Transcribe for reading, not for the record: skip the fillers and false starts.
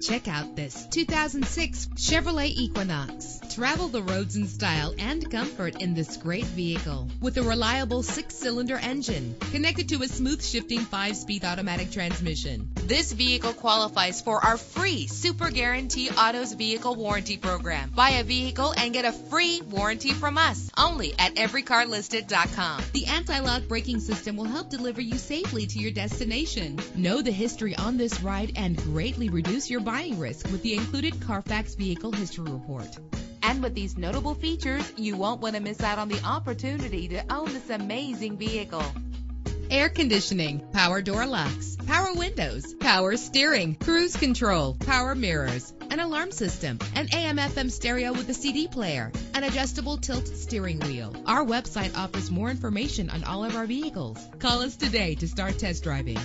Check out this 2006 Chevrolet Equinox. Travel the roads in style and comfort in this great vehicle with a reliable 6-cylinder engine connected to a smooth shifting 5-speed automatic transmission. This vehicle qualifies for our free Super Guarantee Autos Vehicle Warranty Program. Buy a vehicle and get a free warranty from us only at everycarlisted.com. The anti-lock braking system will help deliver you safely to your destination. Know the history on this ride and greatly reduce your buying risk with the included Carfax Vehicle History Report. And with these notable features, you won't want to miss out on the opportunity to own this amazing vehicle. Air conditioning, power door locks, power windows, power steering, cruise control, power mirrors, an alarm system, an AM/FM stereo with a CD player, an adjustable tilt steering wheel. Our website offers more information on all of our vehicles. Call us today to start test driving.